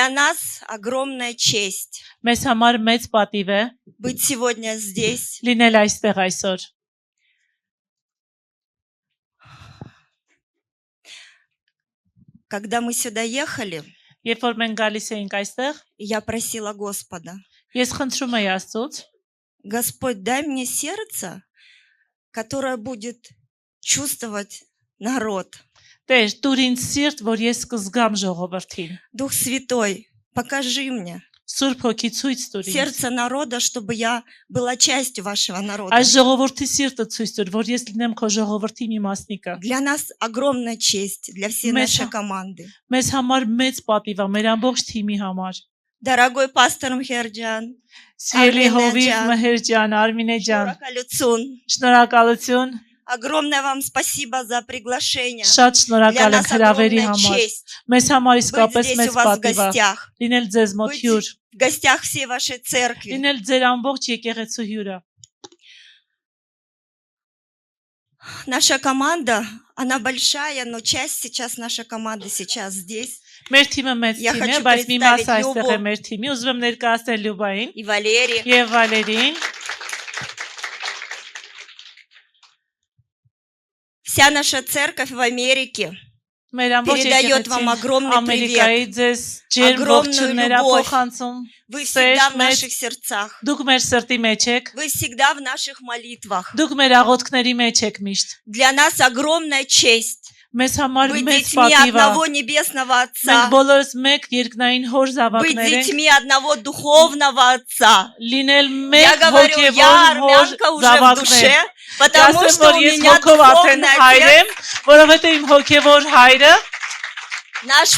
Для нас огромная честь Մեզ համար մեծ պատիվ է быть сегодня здесь. լինել այստեղ այսօր։ Когда мы сюда ехали, Երբ որ մենք գալիս էինք այստեղ, я просила Господа, ես խնդրում եի Աստծուց, Господь, дай мне сердце, которое будет чувствовать народ. Տեր, դուր ինձ սիրտ, որ ես կզգամ ժողովրդին։ Дух Святой, покажи мне Սուրբ Հոգի ցույց տուր ինձ։ сердце народа, чтобы я была частью вашего народа. Այս ժողովրդի սիրտը ցույց տուր, որ ես լինեմ քո ժողովրդի մի մասնիկը։ Для нас огромная честь, для всей нашей команды. Մեզ համար մեծ պատիվ է, մեր ամբողջ թիմի համար։ Дорогой пастор Мхерджан, Սիրելի Արմինե Հովիվ ջան, Մհեր ջան, Արմինե ջան, Шуракалюцун, շնորհակալություն, огромное вам спасибо за приглашение. շատ Для շնորհակալ եմ нас հրավերի огромная համար։ честь Մեզ համար быть իսկապես здесь մեծ у вас в պատիվ է гостях, լինել ձեզ մոտ быть հյուր, в гостях всей вашей церкви. լինել ձեր ամբողջ եկեղեցու հյուրը։ Наша команда, она большая, но часть сейчас наша команда сейчас здесь. Մեր թիմը մեծ Я թիմ է, хочу բայց մի մասը представить այստեղ է Լյուբу մեր թիմի։ Ուզում եմ ներկայացնել Լյուբային и Валерий. եւ Վալերին։ Вся наша церковь в Америке Մեր ամբողջ передает вам եկեղեցին огромный Ամերիկայի привет. ձեզ ջերմ Огромную ողջուններ любовь. փոխանցում։ Вы всегда в մեծ, наших сердцах. Դուք մեր սրտի մեջ եք, Вы всегда в наших молитвах. դուք մեր աղոթքների մեջ եք միշտ։ Для нас огромная честь Մեզ համար быть մեծ детьми պատիվ է։ одного небесного Մենք Отца, բոլորս մեկ երկնային հոր быть զավակներ ենք, детьми одного духовного Отца. լինել Я մեկ говорю, я հոգևոր հոր армянка уже в զավակներ։ душе, потому Ասեմ, что որ у ես меня հոգով արդեն духовный հայր отец, եմ, որովհետև իմ հոգևոր հայրը наш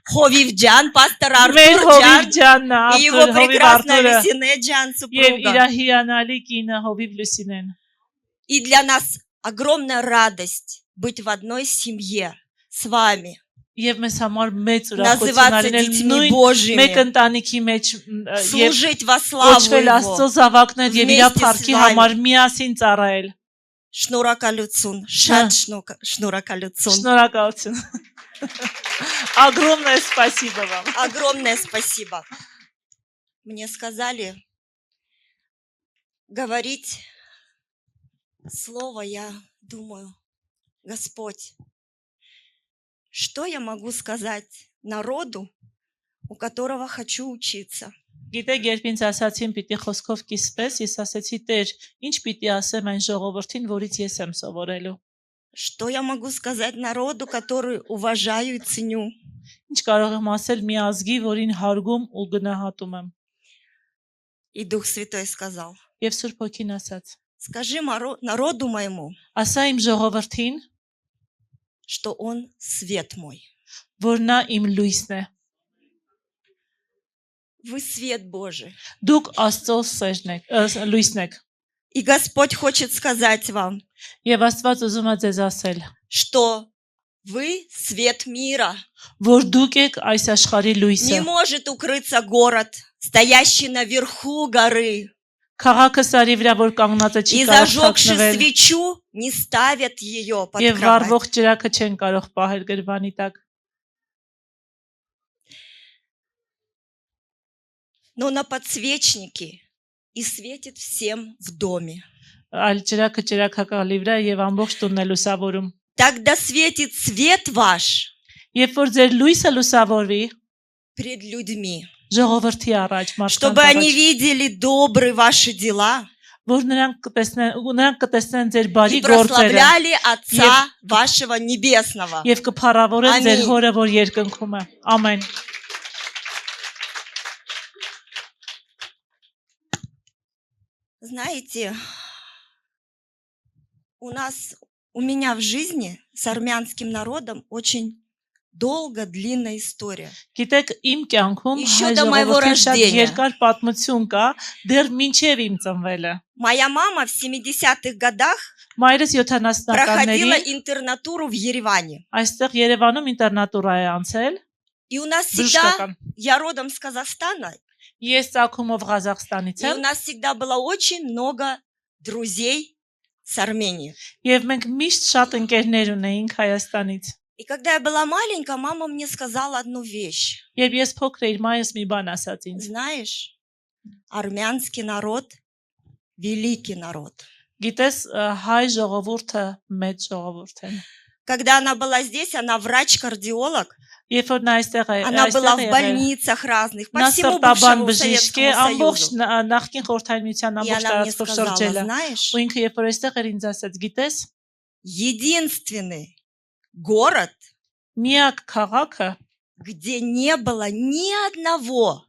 Ховивджан, пастор մեր Հովիվ Артур ջանն է, и его Հովիվ прекрасная Արտուրը Лисине Джан, եւ իր супруга. հիանալի կինը Հովիվ Լուսինեն։ И для нас огромная радость быть в одной семье с вами, Եվ մեզ համար մեծ ուրախություն называться լինել детьми նույն մեկ Божьими, ընտանիքի մեջ եւ служить во славу կոչվել Աստծո Его. զավակներ եւ իր Вместе с փառքի вами. համար միասին ծառայել։ Шнура Калюцун, шат Шнура Калюцун. Շնորհակալություն։ Огромное спасибо вам։ Огромное спасибо. Мне сказали говорить слово, я думаю, Господь, что я могу сказать народу, у которого хочу учиться? Գիտեք, երբ ինձ ասացին պիտի խոսքով կիսվես, ես ասեցի Տեր, ինչ պիտի ասեմ այն ժողովրդին, որից ես եմ սովորելու։ Что я могу сказать народу, который уважаю и ценю? Ինչ կարող եմ ասել մի ազգի, որին հարգում ու գնահատում եմ։ И Дух Святой сказал, Եվ Սուրբ Հոգին ասաց. скажи народу моему, Ասա իմ ժողովրդին, что он свет мой. որ նա իմ լույսն է։ Вы свет Божий. Դուք Աստծո սերն եք, լույսն եք։ И Господь хочет сказать вам, Եվ Աստված ուզում է ձեզ ասել, что вы свет мира. որ դուք եք այս աշխարհի Не լույսը։ может укрыться город, стоящий наверху горы. Քաղաքը սարի вրա որ կանգնած է չի И կարող зажегши թաքնվել։ свечу, не ставят ее под Եվ кровать. վառվող ջրակը չեն կարող պահել գրվանի տակ։ Но на подсвечнике и светит всем в доме. Այլ ջրակը ջրակակալի վրա եւ ամբողջ տունն է լուսավորում։ Тогда светит свет ваш Երբ որ ձեր լույսը լուսավորվի, пред людьми, ժողովրդի առաջ, чтобы մարդկանց они առաջ, видели добрые ваши дела որ նրանք կտեսնեն ձեր բարի и գործերը прославляли Отца вашего Небесного. եւ կփառավորեն ձեր Ամին։ հորը, որ երկնքում է։ Ամեն։ Знаете, у меня в жизни с армянским народом очень долго, длинная история. Գիտեք, իմ կյանքում Еще հայ до моего ժողովրդի շատ рождения. երկար պատմություն կա, դեռ մինչև իմ ծնվելը։ Моя мама в 70-х годах Մայրս проходила 70-ականների интернатуру в Ереване. այստեղ Երևանում ինտերնատուրա է անցել, И у нас всегда, բժշկական։ я родом с Казахстана, Ես ցակումով Ղազախստանից и у եմ, нас всегда было очень много друзей с Армении. եւ մենք միշտ շատ ընկերներ ունեինք Հայաստանից։ И когда я была маленькая, мама мне сказала одну вещь. Երբ ես փոքր էի, մայրս մի բան ասաց ինձ։ Знаешь, армянский народ – великий народ. Գիտես, հայ ժողովուրդը մեծ ժողովուրդ են։ Когда она была здесь, она врач-кардиолог. Երբ որ նա Она была в այստեղ больницах разных, по նա всему սրտաբան бывшему բժիշկ է, Советскому ամբողջ Союзу. նախկին խորհրդային միության И ամբողջ она мне տարածքով сказала, շրջել է։ знаешь, Ու ինքը երբ որ այստեղ էր ինձ ասաց, гիտես, единственный город, միակ քաղաքը, где не было ни одного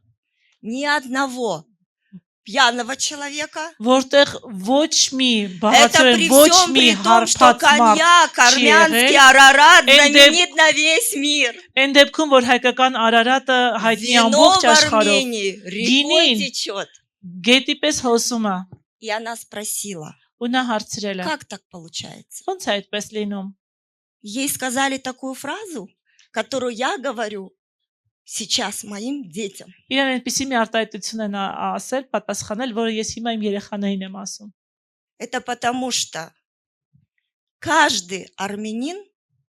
пьяного человека. որտեղ ոչ մի Это բաղացրել при ոչ всем մի при том, что հարբած մարդ коньяк, армянский եղել, Арарат Эндеп- знаменит на весь мир. Այն դեպքում որ հայկական Արարատը հայտնի Вино ամբողջ в աշխարհով Армении рекой Гинин. течет. գետի պես հոսում է И она спросила, ու նա հարցրել է как так получается? ո՞նց է այդպես լինում Ей сказали такую фразу, которую я говорю сейчас моим детям. իրեն այնպեսի մի արտահայտություն են ասել պատասխանել որը ես հիմա իմ երեխաներին եմ ասում Это потому что каждый армянин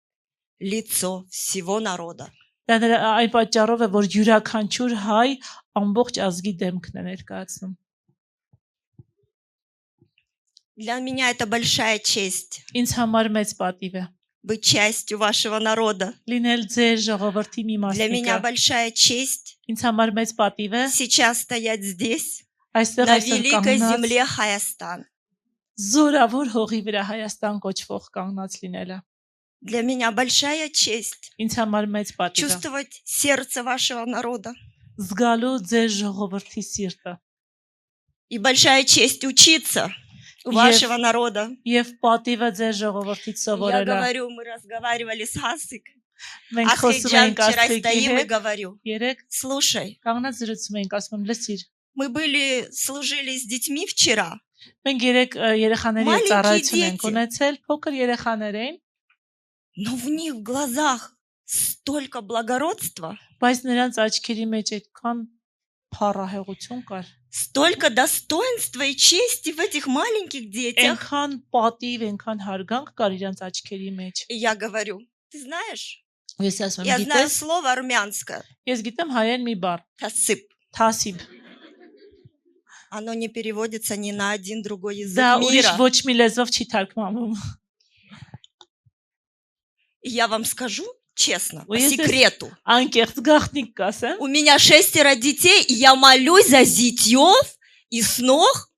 – лицо всего народа. դա այն պատճառով է որ յուրաքանչյուր հայ ամբողջ ազգի դեմքն է ներկայացնում Для меня это большая честь ինձ համար մեծ պատիվ է быть частью вашего народа. լինել ձեր ժողովրդի մի Для меня մասնիկը большая честь ինձ համար մեծ պատիվ է сейчас стоять здесь, այստեղ на այսօր великой կանգնած земле Хайастан. զորավոր հողի վրա Հայաստան կոչվող կանգնած լինելը Для меня большая честь ինձ համար մեծ պատիվ է чувствовать сердце вашего народа. զգալու ձեր ժողովրդի սիրտը И большая честь учиться у вашего народа. եւ պատիվը ձեր ժողովրդից Я սովորելը говорю, мы разговаривали с Асик. մենք խոսում Асхиджан, ենք вчера Ասիկի стоим и հետ говорю, երեք слушай, կանգնած զրուցում ենք ասում եմ լսիր мы служили с детьми вчера. մենք երեք երեխաների հետ Մալինքի ծառայություն ենք դիեթի։ ունեցել փոքր երեխաներ էին Но в них в глазах столько благородства, բայց նրանց աչքերի մեջ այդքան փառահեղություն կար столько достоинства и чести в этих маленьких детях. այնքան պատիվ այնքան հարգանք կար իրանց аչքերի մեջ И я говорю, ты знаешь, ես ասում я եմ знаю գիտես слово армянское, ես գիտեմ հայերեն մի բառ тасып. թասիբ Оно не переводится ни на один другой язык դա ուրիշ мира. ոչ մի լեզվով չի թարգմանում И я вам скажу честно, по Ой, это- секрету. անկեղծ գաղտնիք կասեմ У меня 6 детей, и я молюсь за зятьев и снох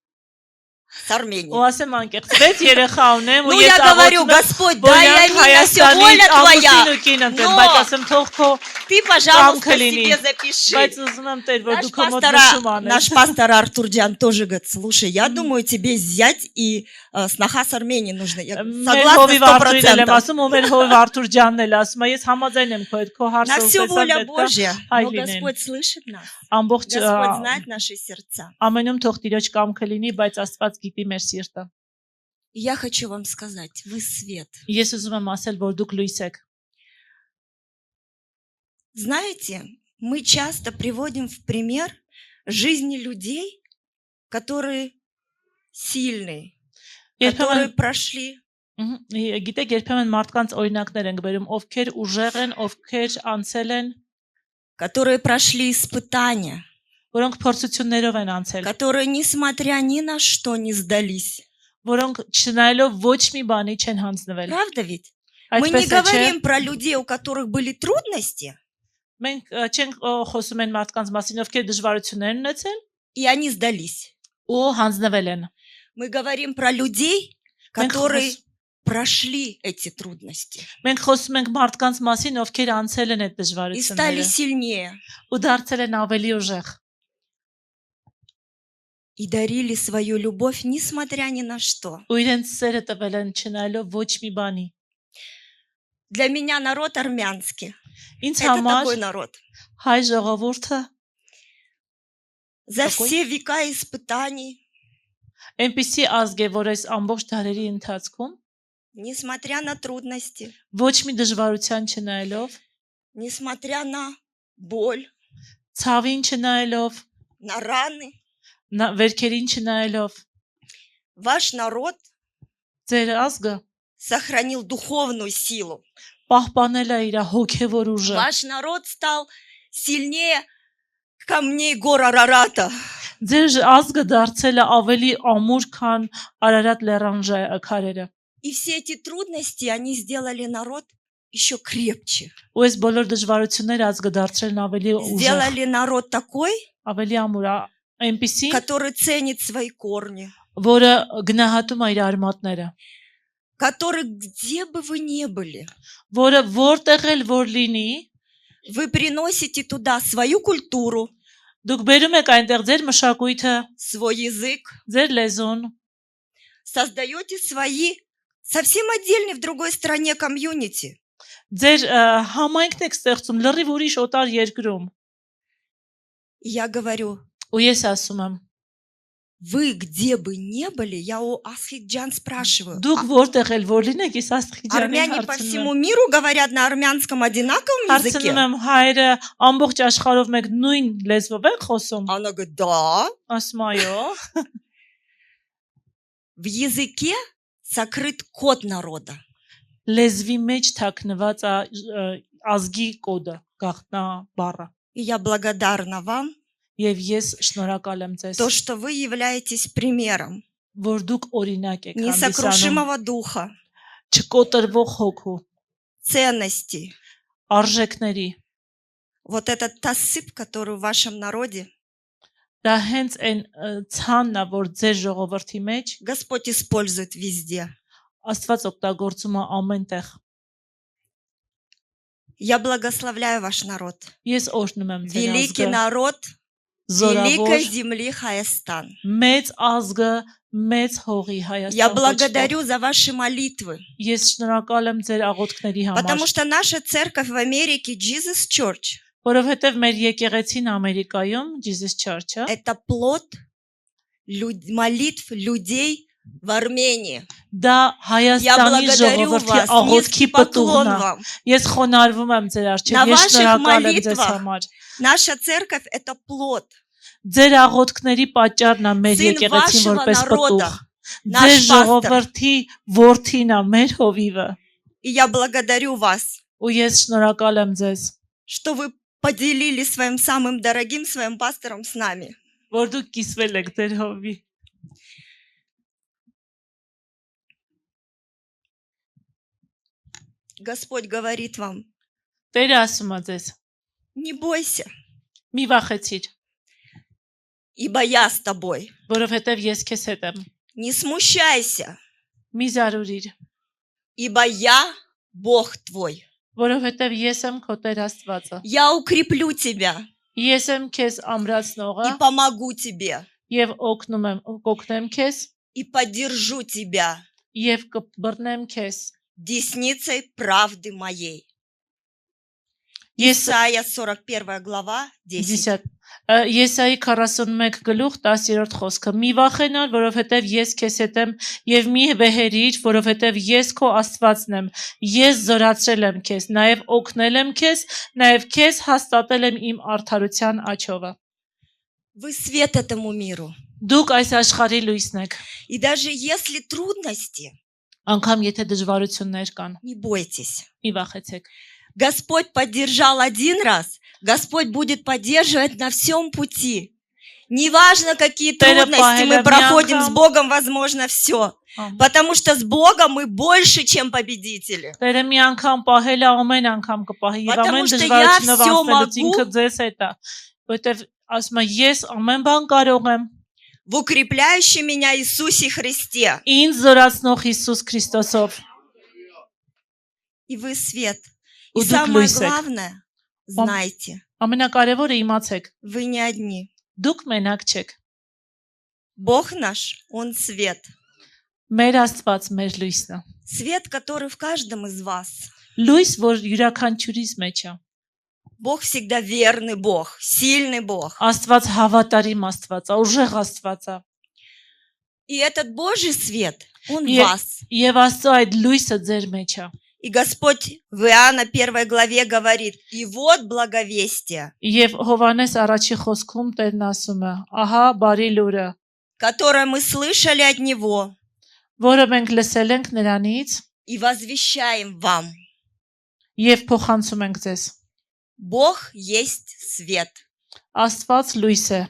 с Армении. ու ասեմ անկեղծ 6 երեխա ունեմ ու Ну, ես я говорю, աղոթում եմ Господь, որ дай իրանք они на все Հայաստանից воля твоя. ամուսին ու կին ընտրեն Но- բայց ասեմ թող քո Ты, пожалуйста, Камкалини. себе запиши. բայց ուզում եմ Տեր որ Наш դու քո մոտ пастор, նշում անես наш пастор Артурджан тоже говорит, слушай, я думаю, тебе зять и сноха с Армении нужны. Я Մեր согласна հովիվ Արտուրին եմ 100%. ասում ու մեր հովիվ Արտուր ջանն էլ ասում է ես համաձայն եմ քո հետ քո На հարցը все ուտեսան воля պետք է Божья. Но Айвинен. Господь слышит нас. ամբողջ Господь знает наши сердца. ամենում թող Տիրոջ կամքը լինի բայց Աստված գիտի մեր սիրտը И я хочу вам сказать, вы свет. ես ուզում եմ ասել որ դուք լույս եք Знаете, мы часто приводим в пример жизни людей, которые сильные, которые երբեմն прошли. գիտեք երբեմն մարդկանց օրինակներ են բերում ովքեր ուժեղ են ովքեր անցել են Которые прошли испытания, որոնք փորձություններով են անցել которые, несмотря ни на что, не сдались. որոնք չնայելով ոչ մի բանի չեն հանձնվել Правда ведь? Мы не այդպես է չէ говорим про людей, у которых были трудности, մենք չենք խոսում են մարդկանց մասին ովքեր դժվարություններ են ունեցել и они сдались. ու հանձնվել են Мы говорим про людей, Մենք которые խոս- прошли эти трудности մենք խոսում ենք մարդկանց մասին ովքեր անցել են այդ и դժվարությունները стали сильнее, ու դարձել են ավելի ուժեղ и дарили свою любовь, несмотря ни на что. ու իրենց սերը տվել են չնայելով ոչ մի բանի Для меня народ армянский ինձ – это համար такой народ. հայ ժողովուրդը За Какой? все века испытаний, այնպիսի ազգ է որ այս ամբողջ դարերի ընթացքում несмотря на трудности, ոչ մի դժվարության չնայելով несмотря на боль, ցավին չնայելով на раны, վերքերին չնայելով ваш народ ձեր ազգը сохранил духовную силу. պահպանել է իր հոգևոր ուժը։ Ваш народ стал сильнее камней гор Арарата. Ձեր ազգը դարձել է ավելի ամուր, քան Արարատ լեռան քարերը։ И все эти трудности, они сделали народ еще крепче. Ու այս բոլոր դժվարությունները ազգը դարձրել են ավելի ուժեղ, Сделали народ такой, ավելի ամուր, այնպիսի, который ценит свои корни, որը գնահատում է իր արմատները, который, где бы вы ни были, որը որտեղ էլ որ լինի, вы приносите туда свою культуру, դուք բերում եք այնտեղ ձեր մշակույթը, свой язык, ձեր լեզուն, создаете свои совсем отдельные в другой стране комьюнити. ձեր համայնքն եք ստեղծում լրիվ ուրիշ օտար երկրում։ И я говорю, Ու ես ասում եմ, вы где бы ни были, я у асхиджан спрашиваю, դուք որտեղ էլ որ լինեք, ես Աստղիջանին армяне по всему миру говорят на армянском одинаковом հարցնում языке? եմ, հայերը ամբողջ աշխարհով մեկ նույն լեզվով են խոսում։ Она говорит, да. Ասում այո, В языке сокрыт код народа. լեզվի մեջ թաքնված է ազգի կոդը, գաղտնա բառը։ И я благодарна вам, Եվ ես շնորհակալ եմ ձեզ, то, что вы являетесь примером որ դուք օրինակ եք հանդիսանում несокрушимого духа, չկոտրվող հոգու, ценностей. արժեքների։ Вот этот тасып, который в вашем народе, Դա հենց այն ցանն է, որ ձեր ժողովրդի մեջ Господь использует везде. Աստված օգտագործում է ամենտեղ։ Я благословляю ваш народ. Ես օրհնում եմ ձեր Великий ազգը, народ զորավոր, великой земли Хайастан. մեծ ազգը, մեծ հողի Я Հայաստան։ благодарю за ваши молитвы, Ես շնորհակալ եմ ձեր աղոթքների համար, потому что наша церковь в Америке, Jesus Church, որովհետև մեր եկեղեցին Ամերիկայում Jesus Church-ը это плод молитв людей в Армении. դա Я Հայաստանի благодарю ժողովրդի вас, աղոթքի низкий поклон պատուղն է։ вам. Ես խոնարհվում եմ ձեր На առջև, ես ваших շնորհակալ եմ ձեզ молитвах համար։ наша церковь – это плод. Ձեր աղոթքների պատճառն է մեր Сын եկեղեցին вашего որպես народа, պտուղ։ наш Ձեր пастор. ժողովրդի որդին է մեր հովիվը։ И я благодарю вас, Ու ես շնորհակալ եմ ձեզ, что вы поделились своим самым дорогим, своим пастором с нами. որ դուք կիսվել եք ձեր հովի։ Господь говорит вам, Տերը ասում է ձեզ. не бойся, Մի վախեցիր, ибо я с тобой. որովհետև ես քեզ հետ եմ։ Не смущайся, Մի զարուրիր, ибо я Бог твой. որովհետև ես եմ քո Տեր Աստվածը։ Я укреплю тебя Ես եմ քեզ ամրացնողը и помогу тебе, եւ կօգնեմ քեզ и поддержу тебя եւ կբռնեմ քեզ։ десницей правды моей. Ես Исайя 41 глава 10. Եսայի 41 գլուխ 10-րդ խոսքը։ Մի վախենար, որովհետև ես քեզ հետ եմ, եւ մի վեհերիր, որովհետև ես քո Աստվածն եմ։ Ես զորացրել եմ քեզ, նաեւ օգնել եմ քեզ, նաեւ քեզ հաստատել եմ իմ արդարության աջովը։ Вы свет этому миру. Դուք այս աշխարհի լույսն եք։ И даже если трудности, Անկամ եթե դժվարություններ կան, не бойтесь. մի վախեցեք։ Господь поддержал один раз, Господь будет поддерживать на всем пути. Неважно, какие трудности мы проходим с Богом, возможно, все. Потому что с Богом мы больше, чем победители. Տերը մի անգամ պահել է, ամեն անգամ կպահի եւ Потому ամեն что դժվարությունով я всё անցնելուց ինքը могу. ձեզ հետ է։ Որտեւ ասում է ես ամեն բան կարող եմ։ В укрепляющем меня Иисусе Христе. Ինձ զորացնող Հիսուս Քրիստոսով։ И вы свет. И Удук самое Луисек. главное, знайте, Ամենակարևորը իմացեք, вы не одни. դուք մենակ չեք։ Бог наш, Он свет. Մեր Աստված մեր լույսն է։ Свет, который в каждом из вас. Լույս, որ յուրաքանչյուրիս մեջ է։ Бог всегда верный Бог, сильный Бог. Աստված հավատարիմ Աստված է, ուժեղ Աստված է։ И этот Божий свет, Он в Е- вас. Եվ Աստծո այդ լույսը ձեր մեջ է։ И Господь в Иоанна 1 главе говорит, и вот благовестие, Եվ Հովանես առաջի խոսքում Տերն ասում է. Ահա բարի լուրը, которое мы слышали от Него որը մենք լսել ենք նրանից и возвещаем вам. Եվ փոխանցում ենք ձեզ։ Бог есть свет, Աստված լույս է։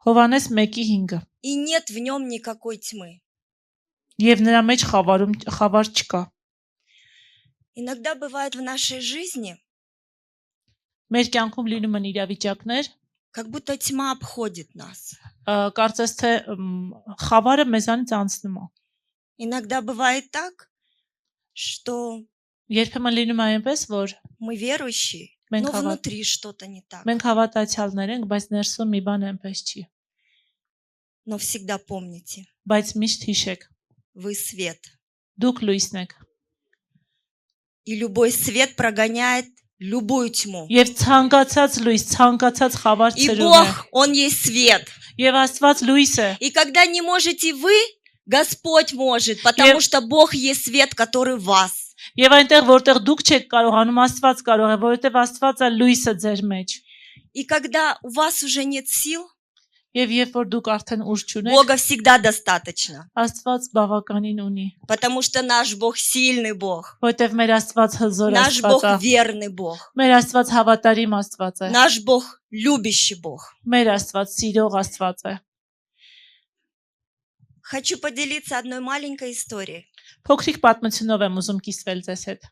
Հովանես 1:5։ и нет в нем никакой тьмы. Եվ նրա մեջ խավար չկա։ Иногда бывает в нашей жизни, Մեր կյանքում լինում են իրավիճակներ, как будто тьма обходит нас. կարծես թե խավարը մեզանից անցնում է։ Иногда бывает так, что Երբեմն լինում է այնպես, որ мы верующие, Մենք но հավատ- внутри что-то не так. մենք հավատացյալներ ենք, բայց ներսում մի բան այնպես չի։ Но всегда помните, Բայց միշտ հիշեք, вы свет. դուք լույսն եք։ И любой свет прогоняет любую тьму. Եվ ցանկացած լույս, ցանկացած խավար И ցրում է։ Бог, Он есть свет. Եվ Աստված լույս է։ И когда не можете вы, Господь может, потому что Бог есть свет, который в вас. Եվ այնտեղ որտեղ դուք չեք կարողանում, Աստված կարող է, որովհետև Աստված է լույսը ձեր մեջ։ И когда у вас уже нет сил, Եվ երբ որ дուք արդեն ուժ չունեք, Бога всегда достаточно. Աստված բավականին ունի, Потому что наш Бог сильный Бог. որովհետև մեր Աստված հզոր Наш Աստված Бог է։ верный Бог. Մեր Աստված հավատարիմ Աստված է։ Наш Бог любящий Бог. Մեր Աստված սիրող Աստված է։ Хочу поделиться одной маленькой историей. Փոքրիկ պատմությունով եմ ուզում կիսվել ձեզ հետ։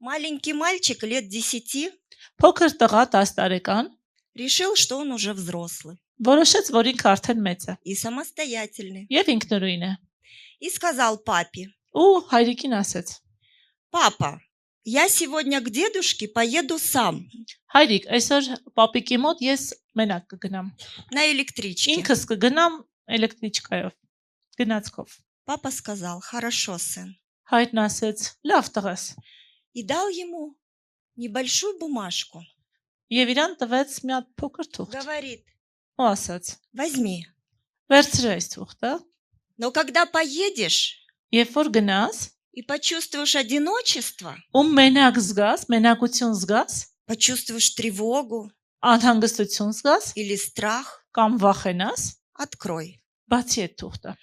Маленький мальчик лет 10 Փոքր տղա 10 տարեկան решил, что он уже взрослый որոշեց, որ ինքը արդեն մեծ է и самостоятельный. եւ ինքնուրույն է։ И сказал папе: Ու հայրիկին ասեց. «Папа, я сегодня к дедушке поеду сам Հայրիկ, այսօր պապիկի մոտ ես մենակ կգնամ։ на электричке». Ինքս կգնամ էլեկտրիչկայով, գնացքով։ Папа сказал: «Хорошо, сын». Հայրն ասեց. Լավ տղաս։ И дал ему небольшую бумажку. Եվ իրան տվեց մի հատ փոքր թուղթ։ Говорит: Ու ասաց. «Возьми. Վերցրու այս թուղթը, Но когда поедешь երբ որ գնաս, и почувствуешь одиночество, ու մենակ զգաս, մենակություն զգաս, почувствуешь тревогу անհանգստություն զգաս или страх, կամ վախենաս, открой». բացի այդ թուղթը։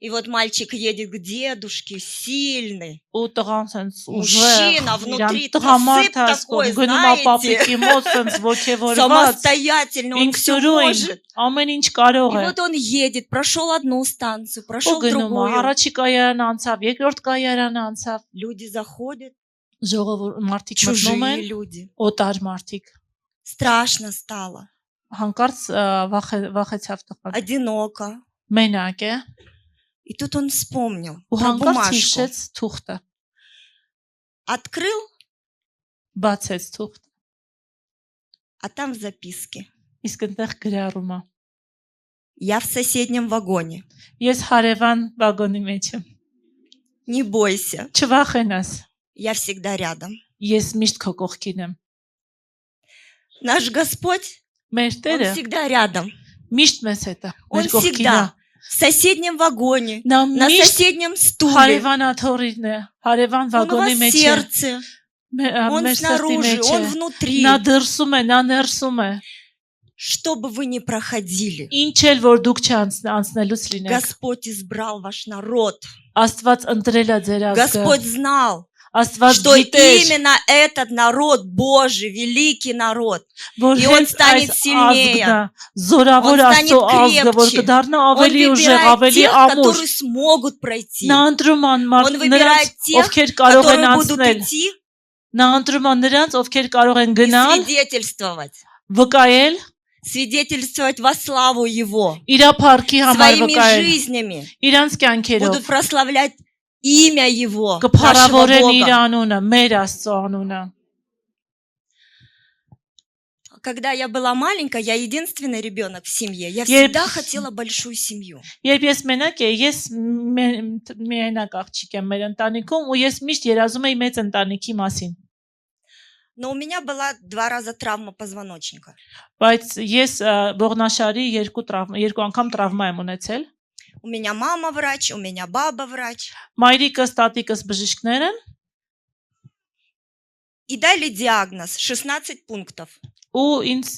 И вот мальчик едет к дедушке, сильный. Ու տղան sense Мужчина ուժեղ, внутри, տղամարդ тосып такой, ասում, գնում է знаете, պապիկի մոտ sense ոգևորված, самостоятельно, он все ինքնուրույն, может. ամեն ինչ կարող И է։ вот он едет, прошел одну станцию, Ու прошел գնում է, другую. առաջի կայարան անցավ, երկրորդ կայարան անցավ, Люди заходят, ժողովուրդ մարդիկ մտնում чужие են, люди. օտար մարդիկ։ Страшно стало, Հանկարծ վախեցավ տղան։ одиноко. Մենակ է, И тут он вспомнил ու про հանկարծ бумажку. հիշեց թուղթը, Открыл, բացեց թուղթը, а там в записке: իսկ այնտեղ գրառում է. «Я в соседнем вагоне. Ես հարևան վագոնի մեջ եմ։ Не бойся, Չվախենաս, я всегда рядом». ես միշտ քո կողքին եմ։ Наш Господь, Մեր Он Տերը всегда рядом. միշտ մեզ հետ է, Он մեր կողքին է։ всегда в соседнем вагоне, Նա на միշտ соседнем стуле. հարևանաթորին է, հարևան Он у վագոնի вас в մեջ է, сердце, он մեր սրտի снаружи, մեջ он է։ внутри. Նա դրսում է, նա ներսում է։ Что бы вы ни проходили, Ինչ էլ որ դուք չանցնելուց լինեք, Господь избрал ваш народ. Աստված ընտրել է ձեր ազգը։ Господь знал, Աստված что գիտեր, именно этот народ Божий, великий народ, որ И он հենց станет այս сильнее. ազգն է, զորավոր Он станет Աստծո ազգը, որ крепче. կդառնա Он ավելի ուժեղ, выбирает ավելի тех, ամուր։ которые смогут пройти. Նա ընտրում է Он выбирает նրանց, тех, ովքեր կարող են которые будут անցնել։ идти Նա ընտրում է նրանց, ովքեր կարող են и գնալ, свидетельствовать. վկայել, Свидетельствовать во славу Его. իր փառքի համար Своими վկայել, жизнями իրանց կյանքերով будут прославлять имя Его, нашего կփառավորեն իր Бога. անունը, մեր Աստծո անունը։ Когда я была маленькая, я единственный ребенок в семье. Я Երբ- всегда хотела большую семью. Երբ ես մենակ էի, ես միայնակ աղջիկ եմ մեր ընտանիքում ու ես միշտ երազում էի մեծ ընտանիքի մասին։ Но у меня была 2 раза травма позвоночника. Բայց ես ողնաշարի երկու անգամ տրավմա եմ ունեցել։ У меня мама врач, у меня баба врач. Մայրիկս, տատիկս բժիշկներ են И дали диагноз 16 пунктов. ու ինձ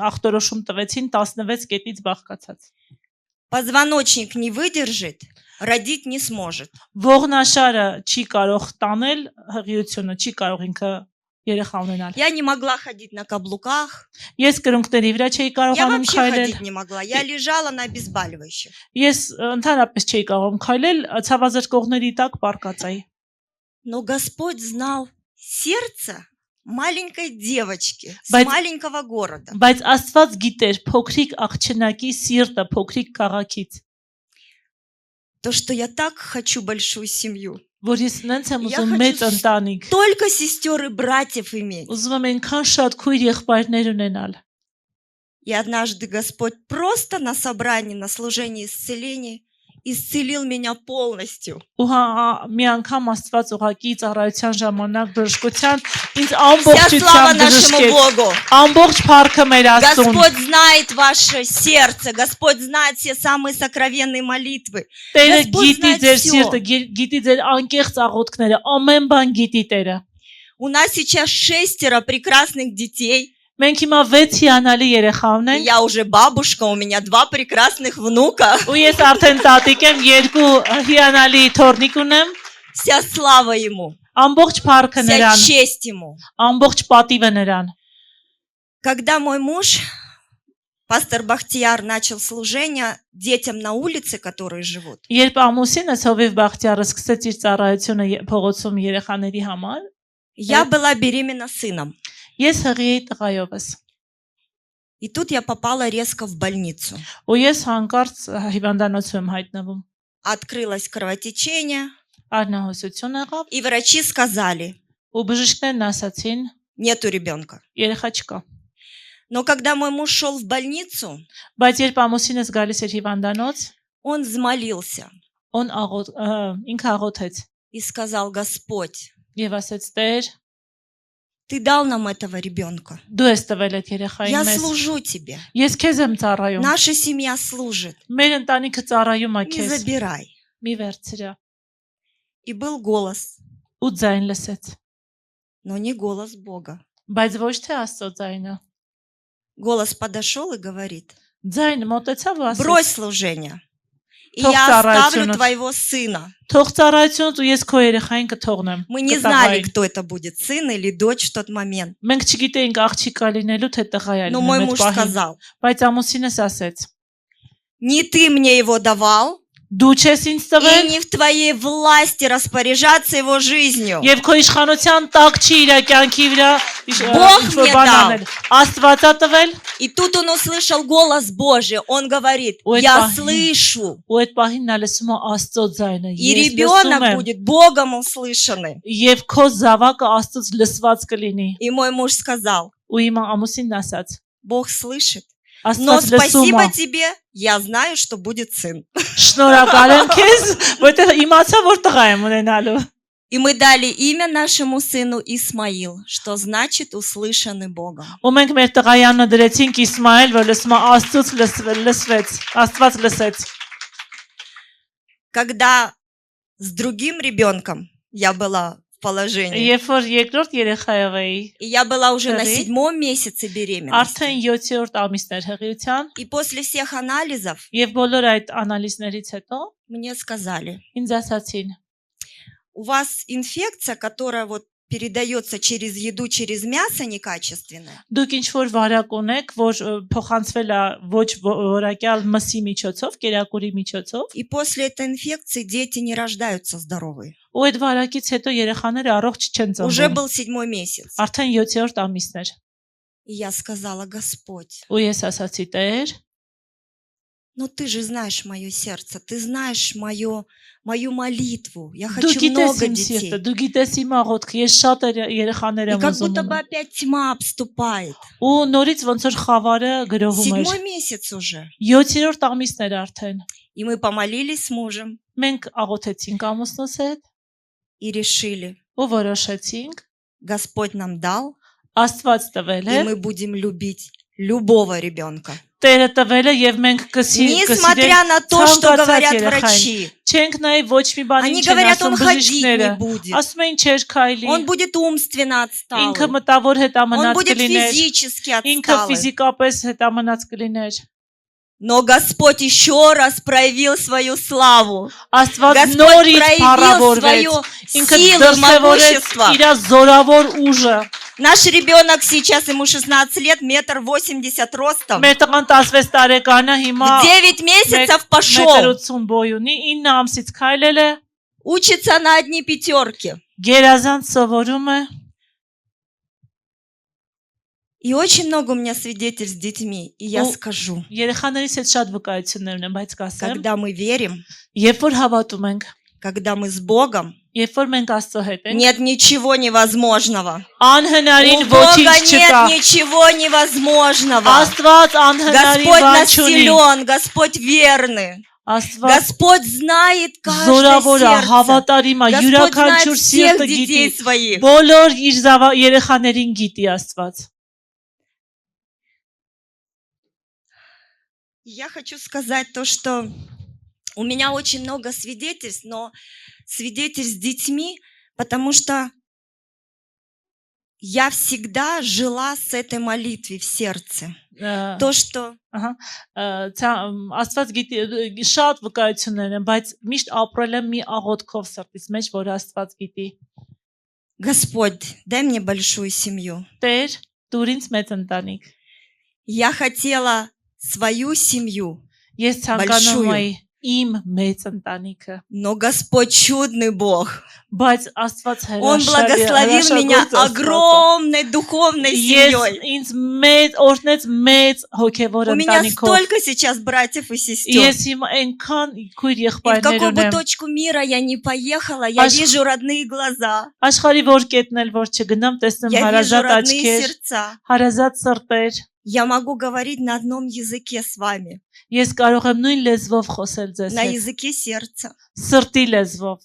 ախտորոշում տվեցին 16 կետից բաղկացած։ Позвоночник не выдержит, родить не сможет. Ողնաշարը չի կարող տանել հղիությունը, չի կարող ինքը երեխա ունենալ։ Я не могла ходить на каблуках. Ես կրունկների վրա չէի Я կարողանում вообще քայլել։ ходить не могла. Я лежала на обезболивающих. Ես ընդհանրապես չէի կարողում քայլել, ցավազրկողների տակ պարկած էի։ Но Господь знал сердце маленькой девочки с Բայց- маленького города. Բայց Աստված գիտեր փոքրիկ աղջնակի սիրտը, փոքրիկ քաղաքից, То, что я так хочу большую семью. որ ես նենց եմ Я ուզում хочу մեծ ընտանիք։ Только сестер и братьев иметь. Ուզում եմ այնքան շատ քույր եղբայրներ ունենալ։ И однажды Господь просто на собрании, на служении исцеления исцелил меня полностью. Ու մի անգամ Աստված ուղակի ծառայության ժամանակ բժշկության ինձ Вся слава ամբողջությամբ нашему բժշկեց։ Богу. Ամբողջ փառքը մեր Աստծուն։ Господь знает ваше сердце. Господь знает все самые сокровенные молитвы. Տերը Господь գիտի знает ձեր всё. սիրտը, գիտի ձեր անկեղծ աղոթքները, ամեն բան գիտի Տերը։ У нас сейчас 6 прекрасных детей. Մենք հիմա 6 հիանալի երեխա И ունենք։ я уже бабушка, у меня 2 прекрасных внука. Ու ես արդեն տատիկ եմ, 2 հիանալի թորնիկ ունեմ։ Вся слава Ему, Ամբողջ փառքը вся նրան, честь Ему. ամբողջ պատիվը նրան։ Когда мой муж, пастор Бахтияр, начал служение детям на улице, которые живут, Երբ ամուսինս Հովիվ Բախտյարը սկսեց իր ծառայությունը փողոցում երեխաների համար, я была беременна сыном. ես հղի էի տղայովս։ И тут я попала резко в больницу. Ու ես հանկարծ հիվանդանոցում եմ հայտնվում։ Открылось кровотечение, Արնահոսություն եղավ, и врачи сказали, ու բժիշկներն ասացին, нету ребенка. երեխա չկա։ Но когда мой муж шел в больницу, Բայց երբ ամուսինս գալիս էր հիվանդանոց, он взмолился ինքը աղոթեց и сказал: Господь, եւ ասեց. Տեր, Ты дал нам этого ребенка. դու ես տվել այդ երեխային Я մեզ։ служу Тебе. Ես քեզ եմ ծառայում։ Наша семья служит. Մեր ընտանիքը ծառայում է Не քեզ։ забирай. Մի վերցրա։ И был голос, Ու ձայն լսեց։ но не голос Бога. Բայց ոչ թե Աստծո ձայնը։ Голос подошел и говорит: Ձայնը մոտեցավ ու ասեց. брось служение, и Թող я ծառայությունդ։ оставлю твоего сына. Թող ծառայությունդ ու ես քո երեխային կթողնեմ։ Мы не знали, кто это будет, сын или дочь в тот момент. Մենք չգիտեինք աղջիկա լինելու թե տղա է Но լինելու мой այդ муж պահին։ сказал: Բայց ամուսինս ասեց. не ты мне его давал, Դու չես ինձ и տվել не в твоей власти распоряжаться его жизнью. եւ քո իշխանության տակ չի իր կյանքի վրա Бог ինչ-որ мне բան дал. անել։ Աստվածա տվել И тут он услышал голос Божий. Он говорит: Ой, я пахнет. слышу. ու այդ пահին նա լսում է Աստծո ձայնը։ И Ես ребенок լսում եմ будет Богом услышанный. եւ քո զավակը Աստծոց լսված կլինի։ И мой муж сказал: Ու իմ ամուսինն ասաց. Бог слышит. Но Աստված լսում է։ спасибо тебе, я знаю, что будет сын. Շնորհակալ եմ քեզ, որտեղ իմացա որ տղա եմ ունենալու։ И мы дали имя нашему сыну Исмаил, что значит услышанный Богом. Ու մենք մեր տղայանը դրեցինք Իսմայել, որ լսում է Աստծոց լսվեց, Աստված լսեց։ Когда с другим ребенком я была в положении, Երբ որ երկրորդ երեխայով էի, и я была уже на Скажи. 7-м месяце беременности, արդեն 7-րդ ամիսներ հղիության, и после всех анализов եւ բոլոր այդ անալիզներից հետո мне сказали: ինձ ասացին. у вас инфекция, которая вот передается через еду, через мясо некачественная, Դուք ինչ որ վարակ ունեք, որ փոխանցվել է ոչ որակյալ մսի միջոցով, կերակուրի միջոցով, и после этой инфекции дети не рождаются здоровые. ու այդ վարակից հետո երեխաները առողջ չեն Уже ծնվում։ был 7-й месяц. Արդեն 7-րդ ամիսներ։ И я сказала: Господь, Ու ես ասացի. Տեր, но ты же знаешь мое сердце, ты знаешь мою молитву. Я դու хочу գիտես много իմ детей. սիրտը, դու գիտես իմ աղոթքը, ես շատ երեխաներ И եմ как ուզում։ будто бы опять тьма обступает. Ու նորից ոնց որ խավարը գրոհում էր։ 7-й месяц уже. 7-րդ ամիսներ արդեն։ И мы помолились с мужем Մենք աղոթեցինք ամուսնուս հետ и решили: ու որոշեցինք Господь нам дал, Աստված տվել է, и мы будем любить любого ребенка. Տերը տվել է եւ մենք Несмотря на то, что говорят врачи. Չենք նայ ոչ մի բանի Они չեն говорят, он ասում ходить не բժիշկները։ будет. Ասում են չէր քայլի։ Он будет умственно Ինքը отсталый. մտավոր Он հետամնաց будет կլիներ։ физически Ինքը отсталый. ֆիզիկապես հետամնաց կլիներ։ Но Господь еще раз проявил свою славу. Աստված Господь նորից проявил փառավորվեց, свою ինքը силу, դրսևորեց могущество. իր զորավոր ուժը։ Наш ребенок сейчас, ему 16 лет, 1,80 м ростом. Մեր տղան 16 տարեկան է, հիմա В 9 месяцев 1.80 пошел. բոյ ունի, 9 ամսից քայլել է, Учится на одни пятерки. գերազանց սովորում է։ И очень много у меня свидетельств с детьми. И я О, скажу, Երեխաներից հետ շատ վկայություններ ունեմ, բայց կասեմ, когда мы верим, երբ որ հավատում ենք, когда мы с Богом, երբ որ մենք Աստծո հետ ենք, нет ничего невозможного. անհնարին У Бога ոչինչ չկա։ нет ничего невозможного. Աստված անհնարին Господь բան нас չունի։ силен, Господь верный. Աստված Господь знает каждое զորավոր է, сердце. հավատարիմ է, Господь знает յուրաքանչյուր всех սիրտը գիտի, детей своих. բոլոր իր երեխաներին գիտի Աստված։ Я хочу сказать то, что у меня очень много свидетельств, но свидетельств с детьми, потому что я всегда жила с этой молитвой в сердце. То, что Աստված գիտի շատ վկայություններ են, բայց միշտ ապրել եմ մի աղոթքով սրտից մեջ, որ Աստված գիտի։ Господь, дай мне большую семью. Տեր, դուր ինձ մեծ ընտանիք։ Я хотела свою семью, Ես ցանկանում էի իմ մեծ ընտանիքը, но Господь чудный Бог. բայց Աստված Он благословил меня огромной духовной семьей. Ինձ մեծ օրհնեց մեծ հոգևոր У меня ընտանիքով։ столько сейчас братьев и сестер. Ես հիմա այնքան քույր И в եղբայրներ какую бы ունեմ։ точку мира я не поехала, я Аж- вижу родные глаза, Աշխարհի որ կետնել որ չգնամ, տեսնում я вижу հարազատ родные աչքեր, сердца. հարազատ սրտեր։ Я могу говорить на одном языке с вами, Ես կարող եմ նույն լեզվով խոսել ձեզ на հետ, языке сердца. սրտի լեզվով։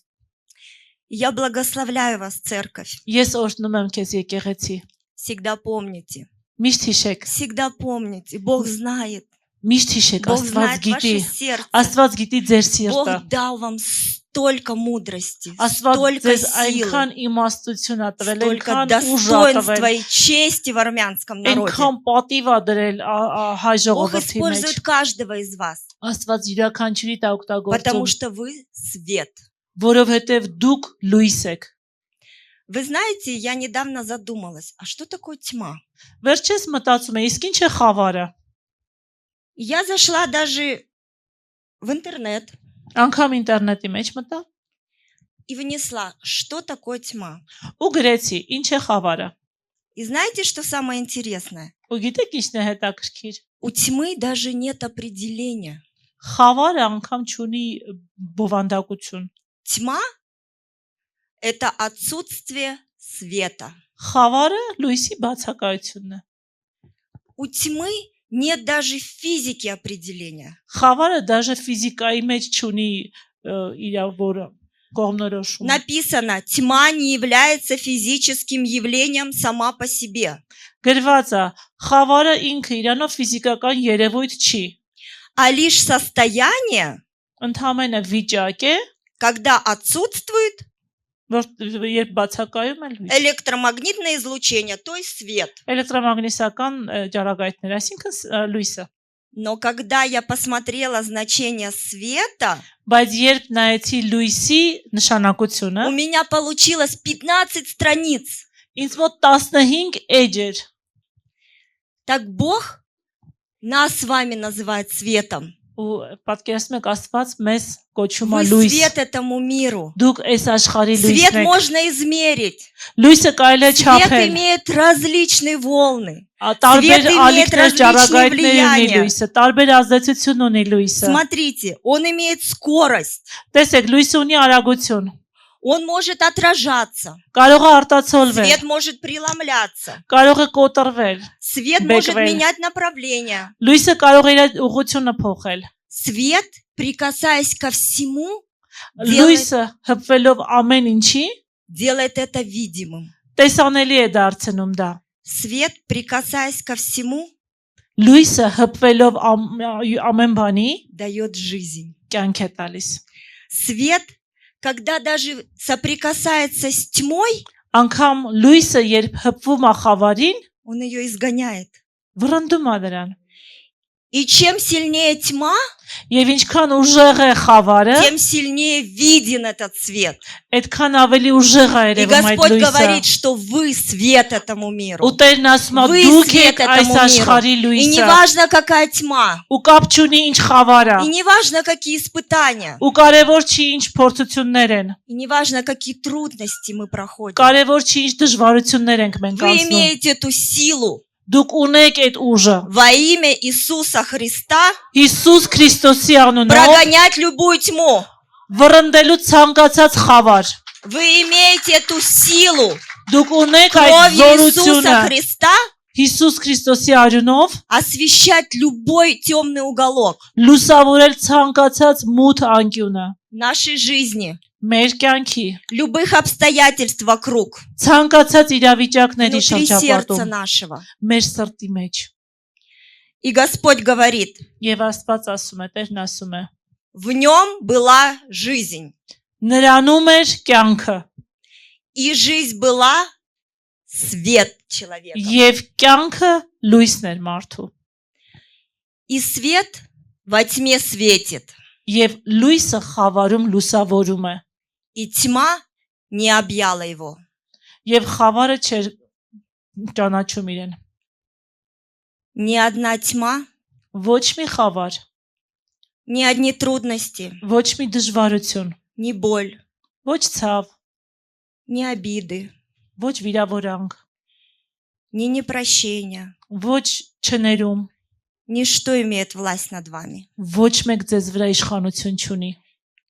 Я благословляю вас, церковь. Ես օրհնում եմ քեզ եկեղեցի։ Всегда помните, Միշտ հիշեք, всегда помните. Бог знает, միշտ հիշեք, Бог Աստված знает գիտի, ваше сердце. Աստված гիտի ձեր սիրտը։ Бог дал вам столько мудрости, Աստված столько ձեզ силы, այնքան իմաստություն ա տվել, столько այնքան ուժ ա достоинства տվել, и чести в армянском народе. այնքան պատիվ ա դրել հայ Бог ժողովրդի մեջ։ использует каждого из вас, Աստված յուրաքանչյուրի դա потому օգտագործում, что вы свет. որովհետև դուք լույս եք։ Вы знаете, я недавно задумалась, а что такое тьма? Վերջես մտածում եմ, իսկ ինչ է խավարը։ Я зашла даже в интернет Անգամ ինտերնետի մեջ մտա и внесла, что такое тьма. ու գրեցի, ինչ է խավարը։ И знаете, что самое интересное? Ու գիտեք ինչն է հետաքրքիր։ У тьмы даже нет определения. Խավարը անգամ չունի բովանդակություն։ Тьма – это отсутствие света. Խավարը լույսի բացակայությունն է։ У тьмы нет даже в физике определения. Խավարը դաժե ֆիզիկայի մեջ չունի իր որը կողմնորոշում։ Написано, тьма не является физическим явлением сама по себе, Գրված է, խավարը ինքը իրանով ֆիզիկական երևույթ չի։ а лишь состояние, Ընդհանրապես վիճակ է, когда отсутствует որ երբ բացակայում է լույս։ электромагнитное излучение, то есть свет. Էլեկտրոմագնիսական ջարագայթներ, այսինքն լույսը։ Но когда я посмотрела значение света, Բայց երբ նայեցի լույսի նշանակությունը, у меня получилось 15 страниц. ինձ մոտ 15 էջ էր։ Так Бог нас с вами называет светом. Ու պատկերացնում եք Աստված մեզ կոչում է Вы լույս։ свет этому миру. Դուք այս աշխարհի Свет լույսն եք։ можно измерить. Լույսը կարելի է Свет չափել։ имеет различные волны. Տարբեր Свет имеет ալիքներ, различные ճառագայթներ ունի влияния. լույսը, տարբեր ազդեցություն ունի լույսը։ Смотрите, он имеет скорость. Տեսեք, լույսը ունի արագություն։ Он может отражаться. Կարող է արտացոլվել, Свет может преломляться. կարող է կոտրվել։ Свет может Бэквель. менять направление. Լույսը կարող է իր ուղղությունը փոխել։ Свет, прикасаясь ко всему, делает, Լույսը հպվելով ամեն ինչի, делает это видимым. տեսանելի է դարձնում դա։ Свет, прикасаясь ко всему, Լույսը հպվելով ամեն բանի дает жизнь. կյանք է տալիս։ Свет, когда даже соприкасается с тьмой, Անկամ լույսը երբ հպվում է խավարին, он ее изгоняет. վռնդում է դրան։ И чем сильнее тьма, Եվ ինչքան ուժեղ է խավարը, тем сильнее виден этот свет. այդքան ավելի ուժեղ է И երևում այդ Господь լույսը։ говорит, что вы свет этому миру. Ու Տերն ասում է Вы դուք свет եք այս этому աշխարհի миру. И լույսը։ не важно, какая тьма. Ու կապ չունի ինչ խավարը։ И не важно, какие испытания. Ու կարևոր չի ինչ փորձություններ են։ И не важно, какие трудности мы проходим. Կարևոր չի ինչ դժվարություններ ենք մենք Вы անցնում։ имеете эту силу Դուք ունեք այդ ուժը։ во имя Иисуса Христа Հիսուս Քրիստոսի անունով прогонять любую тьму. վռնդելու ցանկացած խավար։ Вы имеете эту силу Դուք ունեք այդ кровью զորությունը Иисуса Христа Հիսուս Քրիստոսի արյունով освещать любой темный уголок լուսավորել ցանկացած մութ անկյունը нашей жизни, մեր կյանքի, любых обстоятельств вокруг, ցանկացած իրավիճակների внутри сердца շրջապատում, нашего. մեր սրտի մեջ։ И Господь говорит, Եվ Աստված ասում է, Տերն ասում է. в нем была жизнь, Նրանում էր կյանքը, и жизнь была свет человека. եւ կյանքը լույսն էր մարդու, И свет во тьме светит, եւ լույսը խավարում լուսավորում է, и тьма не объяла его. եւ խավարը չէր ճանաչում իրեն։ Ни одна тьма, Ոչ մի խավար, ни одни трудности, ոչ մի դժվարություն, ни боль, ոչ ցավ, ни обиды, ոչ վիրավորանք, ни непрощение, ոչ չներում, ничто имеет власть над вами. ոչ մեկ ձեզ վրա իշխանություն չունի։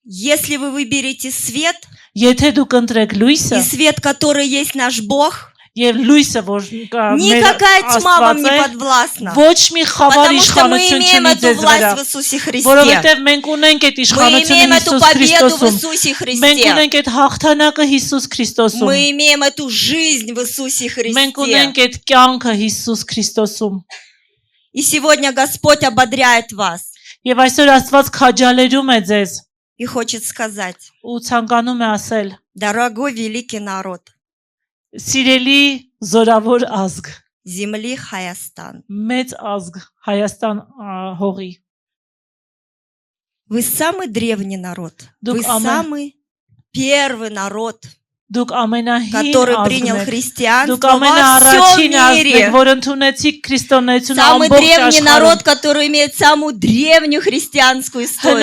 Если вы выберете свет, Եթե դուք ընտրեք լույսը, и свет, который есть наш Бог, եւ լույսը, որ կա մեր никакая тьма вам не Աստված է, подвластна. ոչ մի խավար Потому что мы իշխանություն имеем չունի эту ձեզ վրա, власть в Иисусе Христе. որովհետեւ մենք ունենք այդ Мы իշխանությունը имеем эту Հիսուս победу в Քրիստոսում։ Иисусе Մենք Христе. ունենք այդ հաղթանակը Հիսուս Քրիստոսում։ Мы имеем эту жизнь в Иисусе Մենք Христе. ունենք այդ կյանքը Հիսուս Քրիստոսում։ И сегодня Господь ободряет вас Եվ այսօր Աստված քաջալերում է ձեզ и хочет сказать, ու ցանկանում է ասել. дорогой великий народ Սիրելի զորավոր ազգ, земли Хайастан, մեծ ազգ Հայաստան հողի, вы самый древний народ, Дук вы Амен. самый первый народ, դուք ամենահին который принял ազգն եք, христианство դուք во всем ամենաառաջին ազգն եք, мире. որ ընդունեցիք քրիստոնեությունը Самый ամբողջ древний народ, աշխարհում։ который имеет самую древнюю христианскую историю.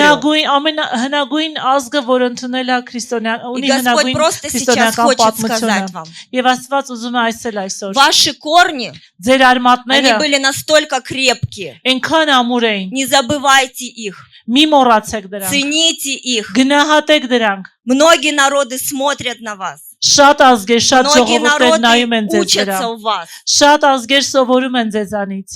Ամենահնագույն ազգը, որ ընդունել է քրիստոնյա, И ունի Господь հնագույն просто сейчас քրիստոնեական хочет պատմությունը։ сказать вам, Եվ Աստված ուզում է այսել այսօր. ваши корни, Ձեր они արմատները были настолько крепкие. այնքան ամուր էին, Не забывайте их, մի մոռացեք դրանք, цените их. գնահատեք դրանք։ Многие народы смотрят на вас. Շատ ազգեր, շատ Многие ժողովուրդներ նայում են народы ձեզ վրա։ учатся у вас. Շատ ազգեր սովորում են ձեզանից։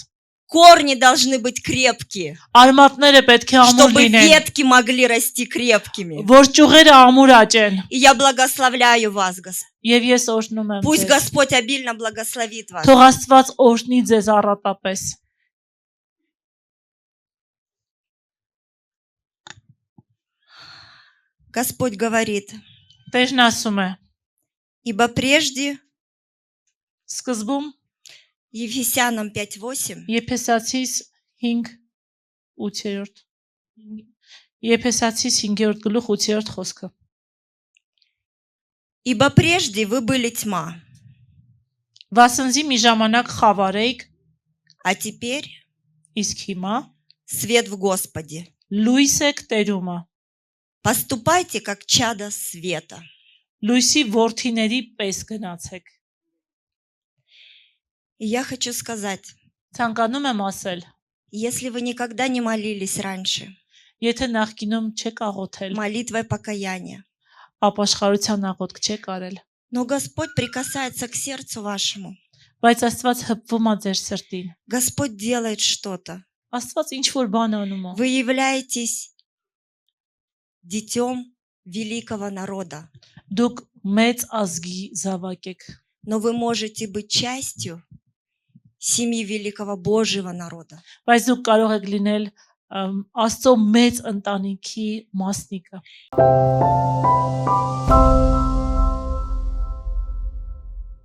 Корни должны быть крепкие, Արմատները պետք է ամուր чтобы լինեն, ветки могли расти крепкими. որ ճյուղերը ամուր աճեն։ И я благословляю вас, Господь. Եվ ես օրհնում եմ Пусть ձեզ։ Господь обильно благословит вас. Թող Աստված օրհնի ձեզ առատապես։ Господь говорит, Տերն ասում է. ибо прежде, Սկզբում Ефесянам 5:8, Եփեսացիս 5:8 Եփեսացիս 5-րդ գլուխ 8-րդ խոսքը։ ибо прежде вы были тьма, Վասնզի մի ժամանակ խավար էիք, а теперь իսկ հիմա свет в Господе. լույս եք Տերումը։ Поступайте как чада света. Լույսի որդիների պես գնացեք։ И я хочу сказать, Ցանկանում եմ ասել, если вы никогда не молились раньше, եթե նախկինում չեք աղոթել, молитвой покаяния, ապաշխարության աղոթք չեք արել, но Господь прикасается к сердцу вашему, բայց Աստված հպվում է ձեր սրտին։ Господь делает что-то, Աստված ինչ որ բան անում է։ вы являетесь детем великого народа, Դուք մեծ ազգի զավակ եք, но вы можете быть частью семьи великого Божьего народа. բայց դուք կարող եք լինել Աստծո մեծ ընտանիքի մասնիկը։